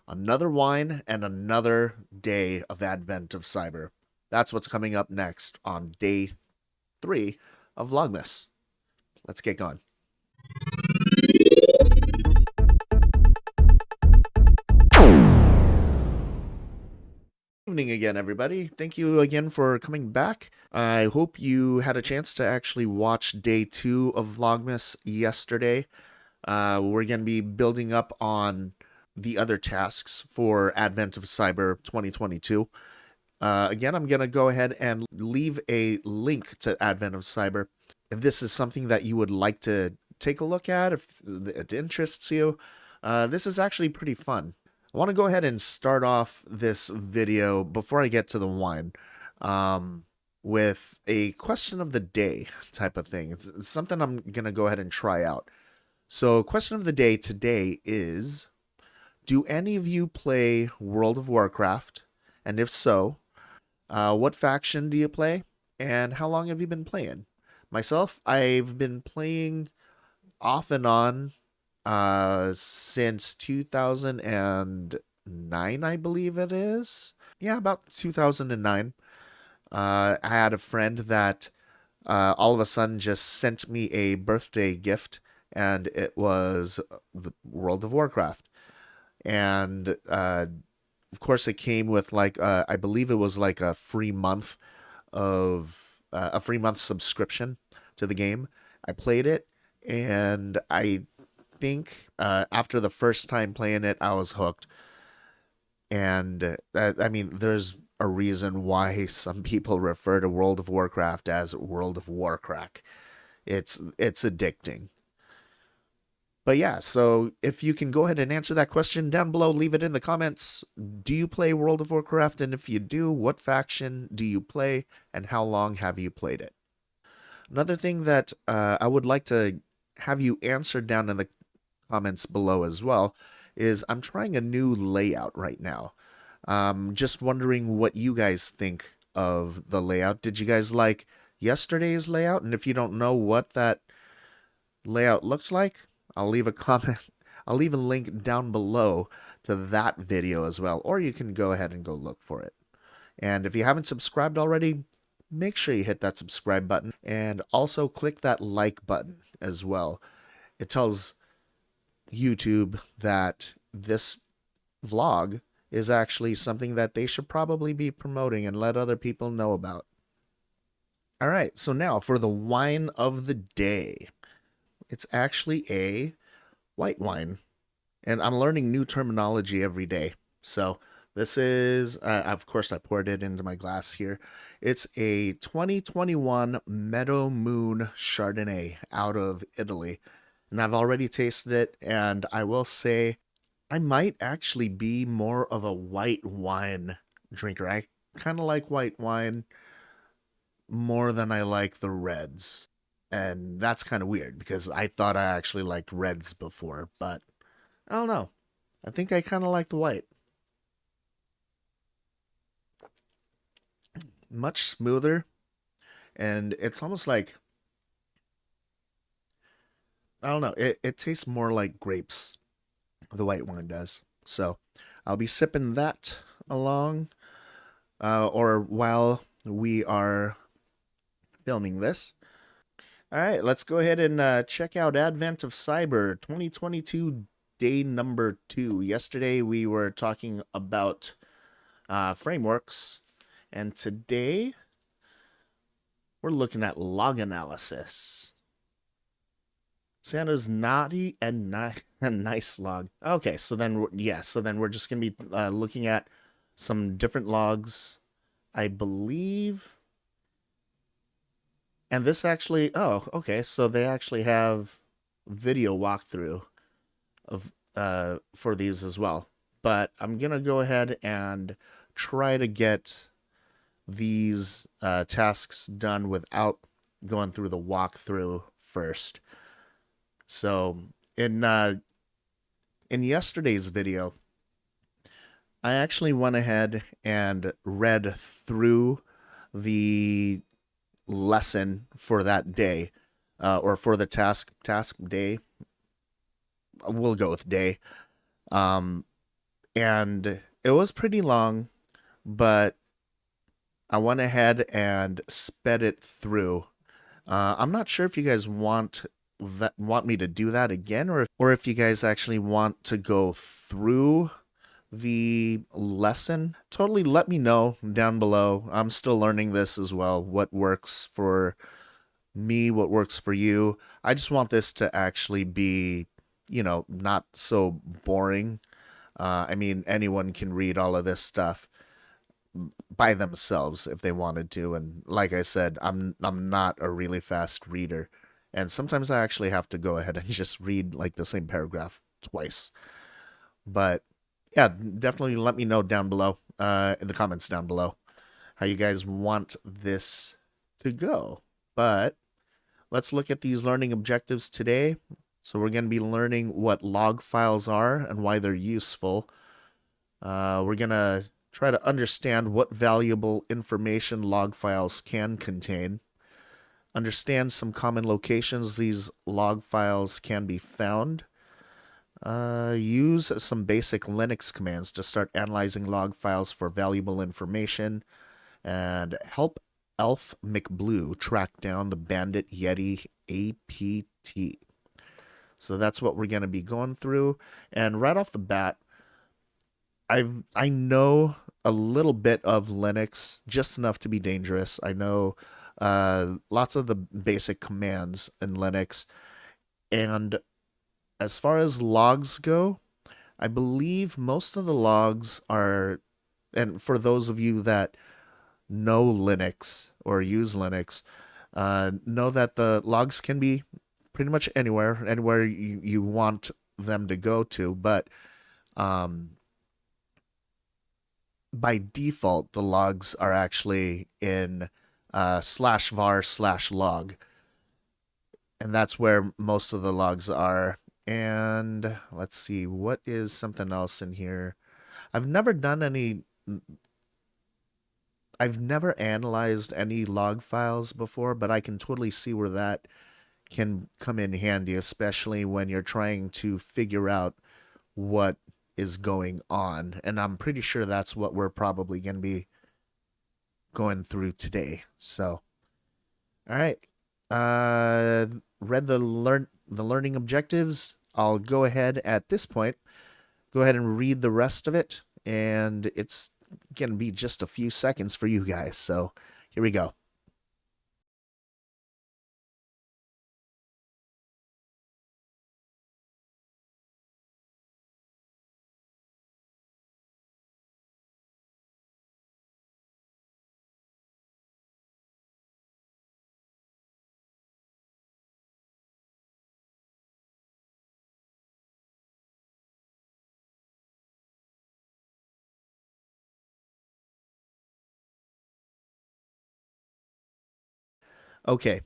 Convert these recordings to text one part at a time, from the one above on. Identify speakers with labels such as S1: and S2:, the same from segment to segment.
S1: Another wine and another day of Advent of Cyber. That's what's coming up next on day 3 of Vlogmas. Let's get going. Evening again, everybody. Thank you again for coming back. I hope you had a chance to actually watch day 2 of Vlogmas yesterday. We're going to be building up on the other tasks for Advent of Cyber 2022. Again, I'm going to go ahead and leave a link to Advent of Cyber. If this is something that you would like to take a look at, if it interests you, this is actually pretty fun. I want to go ahead and start off this video before I get to the wine with a question of the day type of thing. It's something I'm going to go ahead and try out. So, question of the day today is, do any of you play World of Warcraft? And if so, what faction do you play? And how long have you been playing? Myself, I've been playing off and on since 2009, I believe it is. Yeah, about 2009. I had a friend that all of a sudden just sent me a birthday gift, and it was the World of Warcraft. And of course, it came with like I believe it was like a free month of a free month subscription to the game. I played it, and I think after the first time playing it, I was hooked. And I mean, there's a reason why some people refer to World of Warcraft as World of Warcrack. It's addicting. But yeah, so if you can go ahead and answer that question down below, leave it in the comments. Do you play World of Warcraft? And if you do, what faction do you play? And how long have you played it? Another thing that I would like to have you answer down in the comments below as well is I'm trying a new layout right now. Just wondering what you guys think of the layout. Did you guys like yesterday's layout? And if you don't know what that layout looks like, I'll leave a comment. I'll leave a link down below to that video as well, or you can go ahead and go look for it. And if you haven't subscribed already, make sure you hit that subscribe button and also click that like button as well. It tells YouTube that this vlog is actually something that they should probably be promoting and let other people know about. All right, so now for the wine of the day. It's actually a white wine, and I'm learning new terminology every day. So this is, of course, I poured it into my glass here. It's a 2021 Meadow Moon Chardonnay out of Italy, and I've already tasted it, and I will say I might actually be more of a white wine drinker. I kind of like white wine more than I like the reds. And that's kind of weird because I thought I actually liked reds before, but I don't know. I think I kind of like the white. Much smoother, and it's almost like, I don't know, it tastes more like grapes, the white wine does. So I'll be sipping that along, or while we are filming this. All right, let's go ahead and check out Advent of Cyber 2022 day number 2. Yesterday we were talking about frameworks, and today we're looking at log analysis. Santa's naughty and a nice log. Okay, so then we're just gonna be looking at some different logs, I believe. And this actually, oh, okay, so they actually have video walkthrough of for these as well. But I'm gonna go ahead and try to get these tasks done without going through the walkthrough first. So in yesterday's video, I actually went ahead and read through the lesson for that day, or for the task day. We'll go with day. Um, And it was pretty long, but I went ahead and sped it through. I'm not sure if you guys want me to do that again, or if you guys actually want to go through the lesson. Totally let me know down below. I'm still learning this as well. What works for me, what works for you. I just want this to actually be, not so boring. I mean, anyone can read all of this stuff by themselves if they wanted to. And like I said, I'm not a really fast reader, and sometimes I actually have to go ahead and just read like the same paragraph twice. But yeah, definitely let me know down below, in the comments down below, how you guys want this to go. But let's look at these learning objectives today. So we're going to be learning what log files are and why they're useful. We're going to try to understand what valuable information log files can contain, understand some common locations these log files can be found, use some basic Linux commands to start analyzing log files for valuable information, and help Elf McBlue track down the Bandit Yeti APT. So that's what we're going to be going through. And right off the bat, I know a little bit of Linux, just enough to be dangerous. I know lots of the basic commands in Linux. And as far as logs go, I believe most of the logs are, and for those of you that know Linux or use Linux, know that the logs can be pretty much anywhere you want them to go to. But um, by default, the logs are actually in /var/log, and that's where most of the logs are. And let's see, what is something else in here? I've never done any. I've never analyzed any log files before, but I can totally see where that can come in handy, especially when you're trying to figure out what is going on. And I'm pretty sure that's what we're probably going to be going through today. So, all right. Read the learning objectives. I'll go ahead at this point. Go ahead and read the rest of it, and it's going to be just a few seconds for you guys. So, here we go. Okay,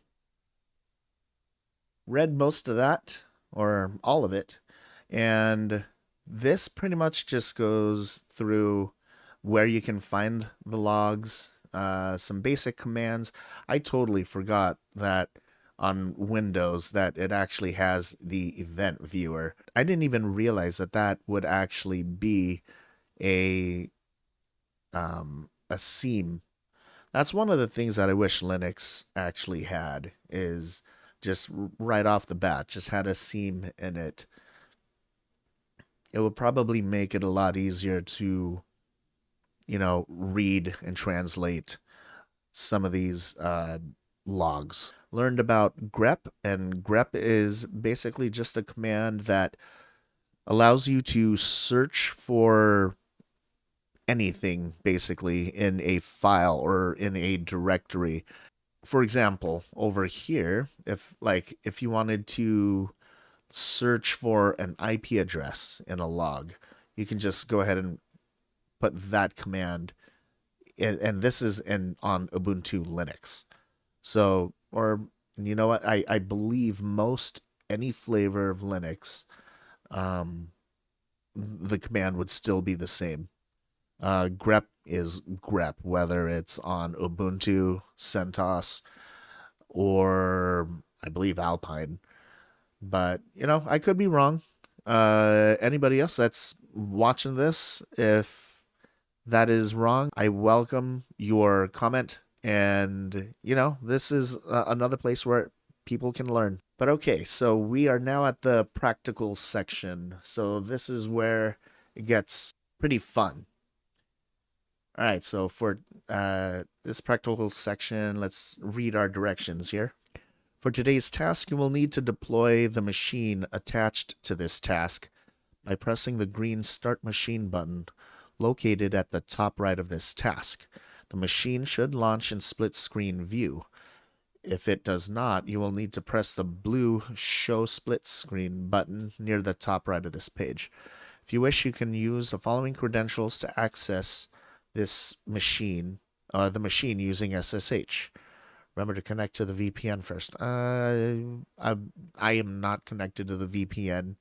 S1: read most of that, or all of it, and this pretty much just goes through where you can find the logs, some basic commands. I totally forgot that on Windows that it actually has the event viewer. I didn't even realize that that would actually be a a seam. That's one of the things that I wish Linux actually had, is just right off the bat, just had a seam in it. It would probably make it a lot easier to, read and translate some of these logs. Learned about grep, and grep is basically just a command that allows you to search for anything basically in a file or in a directory. For example, over here, if you wanted to search for an IP address in a log, you can just go ahead and put that command in, and this is on Ubuntu Linux. So, or you know what? I believe most any flavor of Linux, um, the command would still be the same. Grep is grep, whether it's on Ubuntu, CentOS, or I believe Alpine. But, I could be wrong. Anybody else that's watching this, if that is wrong, I welcome your comment. And, this is another place where people can learn. But okay, so we are now at the practical section. So this is where it gets pretty fun. All right, so for this practical section, let's read our directions here. For today's task, you will need to deploy the machine attached to this task by pressing the green Start Machine button located at the top right of this task. The machine should launch in split screen view. If it does not, you will need to press the blue Show Split Screen button near the top right of this page. If you wish, you can use the following credentials to access this machine, the machine using SSH. Remember to connect to the VPN first. I am not connected to the VPN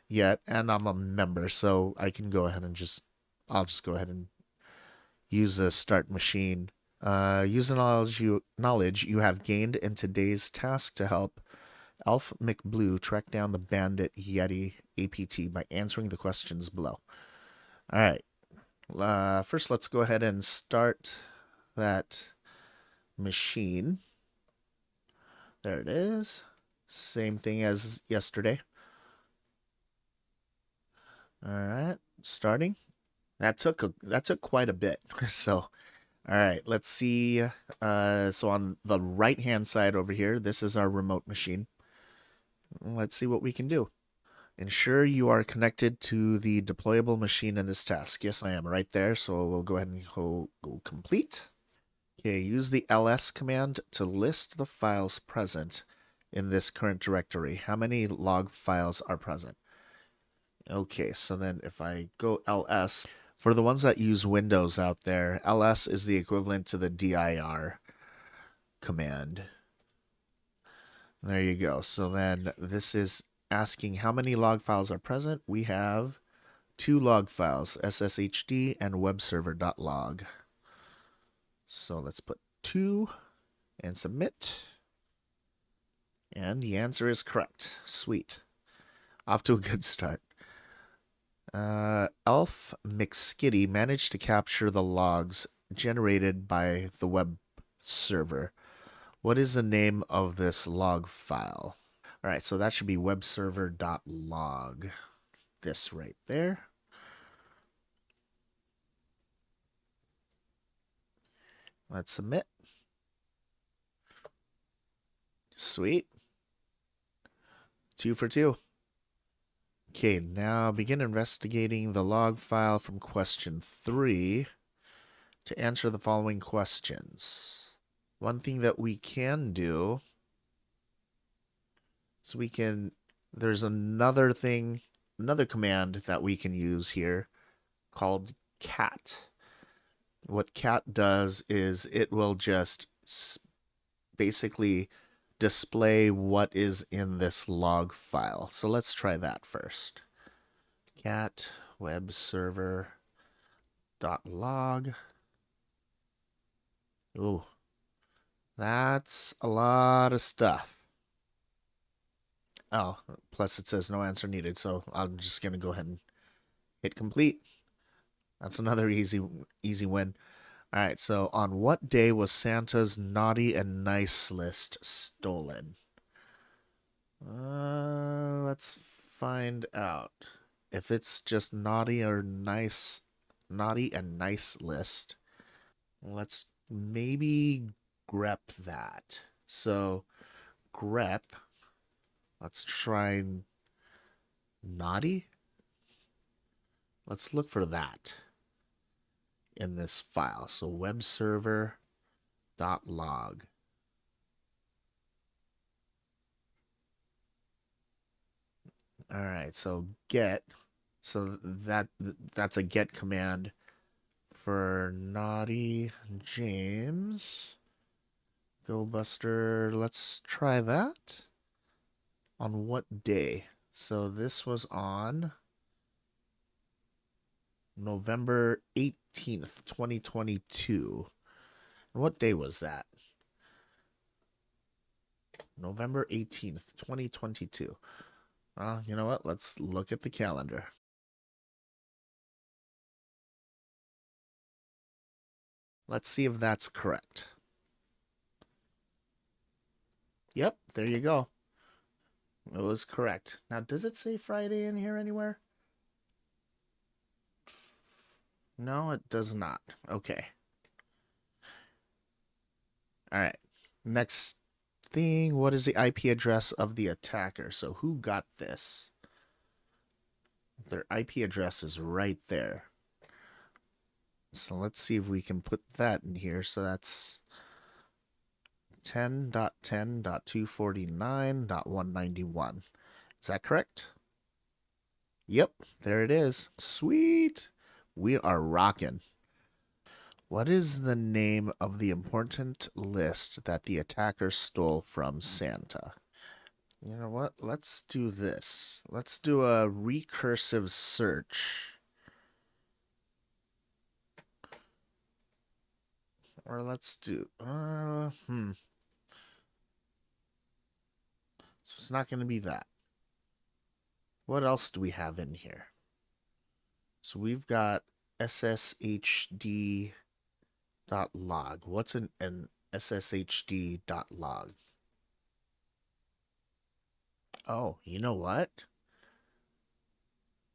S1: yet, and I'm a member, so I can go ahead and I'll just go ahead and use the Start Machine. Use the knowledge you have gained in today's task to help Elf McBlue track down the bandit Yeti APT by answering the questions below. All right. First, let's go ahead and start that machine. There it is. Same thing as yesterday. All right, starting. That took quite a bit. So, all right, let's see. So on the right hand side over here, this is our remote machine. Let's see what we can do. Ensure you are connected to the deployable machine in this task. Yes, I am right there. So we'll go ahead and go complete. Okay, use the ls command to list the files present in this current directory. How many log files are present? Okay, so then if I go ls, for the ones that use Windows out there, ls is the equivalent to the dir command. There you go. So then this is asking how many log files are present. We have 2 log files, sshd and webserver.log. So let's put 2 and submit. And the answer is correct. Sweet. Off to a good start. Elf McSkitty managed to capture the logs generated by the web server. What is the name of this log file? All right, so that should be webserver.log. This right there. Let's submit. Sweet. 2 for 2. Okay, now begin investigating the log file from question 3 to answer the following questions. One thing that we can do is there's another command that we can use here called cat. What cat does is it will just basically display what is in this log file. So let's try that first. Cat web server .log. Ooh, that's a lot of stuff. Oh, plus it says no answer needed, so I'm just gonna go ahead and hit complete. That's another easy win. All right, so on what day was Santa's naughty and nice list stolen? Let's find out. If it's just naughty and nice list, let's maybe grep that. So grep, let's try naughty. Let's look for that in this file. So webserver.log. All right, so get. So that's a get command for Naughty James. Go Buster. Let's try that. On what day? So this was on November 18th, 2022. And what day was that? November 18th, 2022. You know what? Let's look at the calendar. Let's see if that's correct. Yep, there you go. It was correct. Now, does it say Friday in here anywhere? No, it does not. Okay. All right. Next thing, what is the IP address of the attacker? So who got this? Their IP address is right there. So let's see if we can put that in here. So that's 10.10.249.191. Is that correct? Yep, there it is. Sweet. We are rocking. What is the name of the important list that the attacker stole from Santa? You know what? Let's do this. Let's do a recursive search. Or let's do... So it's not going to be that. What else do we have in here? So we've got sshd.log. What's an sshd.log? Oh, you know what?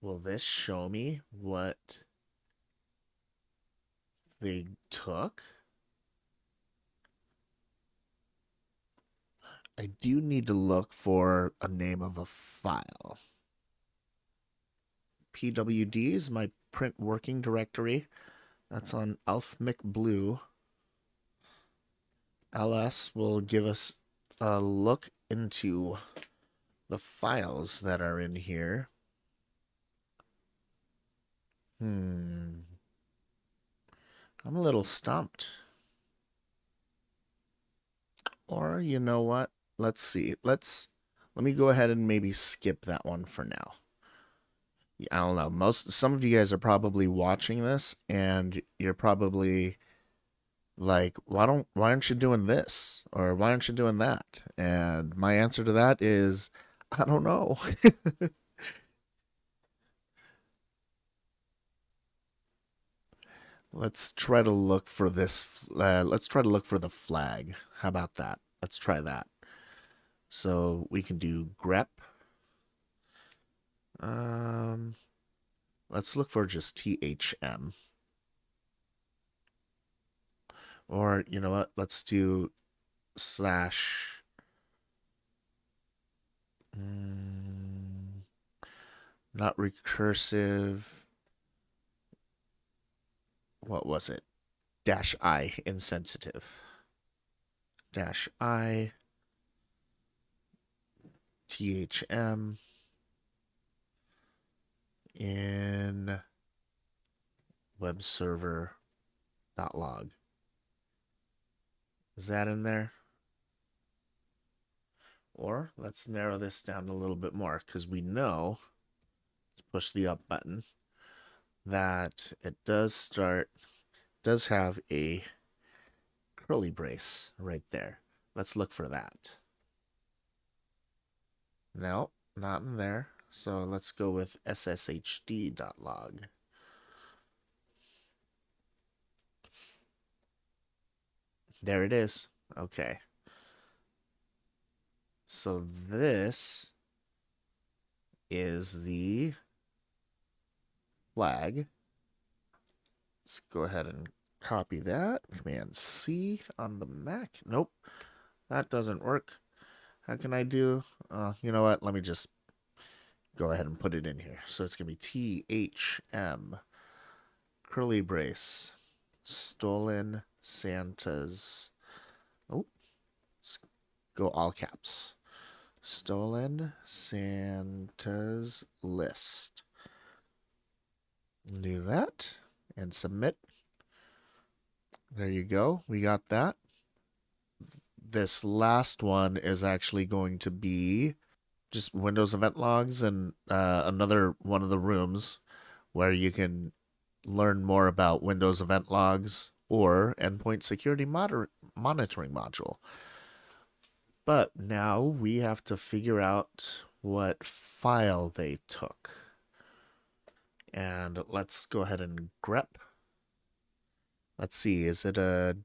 S1: Will this show me what they took? I do need to look for a name of a file. PWD is my print working directory. That's on alpmicblue. ls will give us a look into the files that are in here. I'm a little stumped. Or you know what? Let's see. Let me go ahead and maybe skip that one for now. I don't know. Some of you guys are probably watching this and you're probably like, why aren't you doing this? Or why aren't you doing that? And my answer to that is I don't know. Let's try to look for this. Let's try to look for the flag. How about that? Let's try that. So we can do grep. Let's look for just THM. Or, you know what? Let's do slash. Not recursive. What was it? Dash I, insensitive. Dash I. THM. In web server .log. Is that in there? Or let's narrow this down a little bit more because we know, let's push the up button, that it does have a curly brace right there. Let's look for that. No, not in there. So let's go with sshd.log. There it is. Okay. So this is the flag. Let's go ahead and copy that. Command C on the Mac. Nope, that doesn't work. How can I do? You know what? Let me just go ahead and put it in here. So it's going to be THM curly brace stolen Santa's. Oh, let's go all caps. Stolen Santa's list. Do that and submit. There you go. We got that. This last one is actually going to be just Windows event logs and another one of the rooms where you can learn more about Windows event logs or endpoint security monitoring module. But now we have to figure out what file they took. And let's go ahead and grep. Let's see, is it a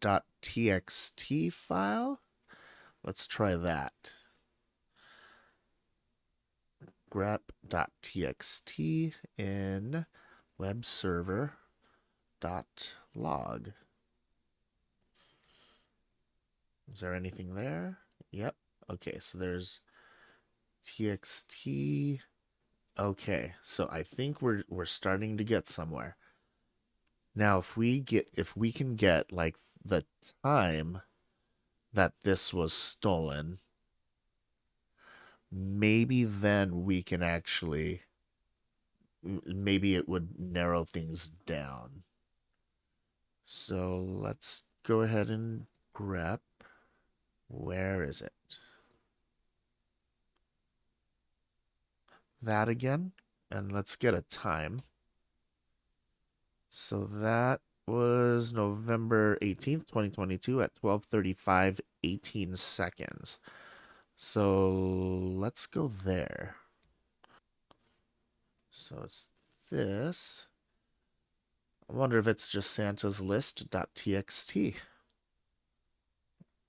S1: .txt file? Let's try that. grep.txt in web server .log. Is there anything there? Yep. Okay, so there's txt. Okay, so I think we're starting to get somewhere. Now, if we can get like the time that this was stolen, maybe then we can actually, maybe it would narrow things down. So let's go ahead and grep. Where is it? That again, and let's get a time. So that was November 18th, 2022 at 12:35, 18 seconds. So let's go there. So it's this. I wonder if it's just Santa's list.txt.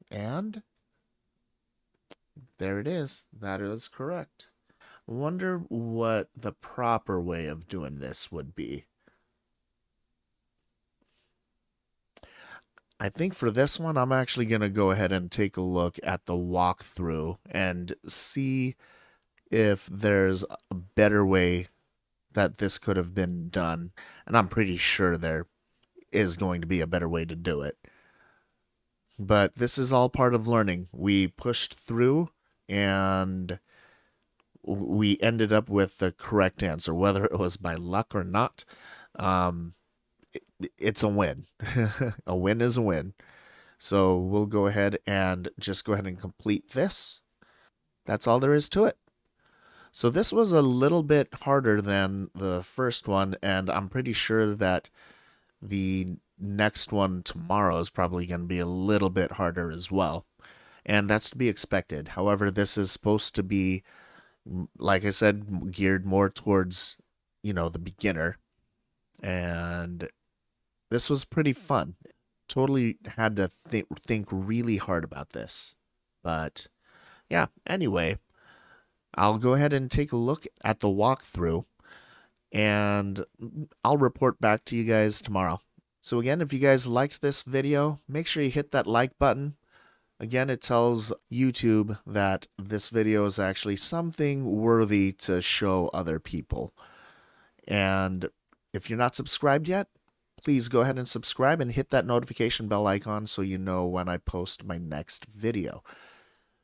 S1: And there it is. That is correct. I wonder what the proper way of doing this would be. I think for this one, I'm actually going to go ahead and take a look at the walkthrough and see if there's a better way that this could have been done. And I'm pretty sure there is going to be a better way to do it. But this is all part of learning. We pushed through and we ended up with the correct answer, whether it was by luck or not. It's a win. A win is a win. So we'll go ahead and just go ahead and complete this. That's all there is to it. So this was a little bit harder than the first one, and I'm pretty sure that the next one tomorrow is probably going to be a little bit harder as well. And that's to be expected. However, this is supposed to be, like I said, geared more towards, the beginner. And this was pretty fun. Totally had to think really hard about this. But yeah, anyway, I'll go ahead and take a look at the walkthrough and I'll report back to you guys tomorrow. So again, if you guys liked this video, make sure you hit that like button. Again, it tells YouTube that this video is actually something worthy to show other people. And if you're not subscribed yet, please go ahead and subscribe and hit that notification bell icon so you know when I post my next video.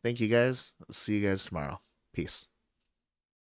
S1: Thank you guys. See you guys tomorrow. Peace.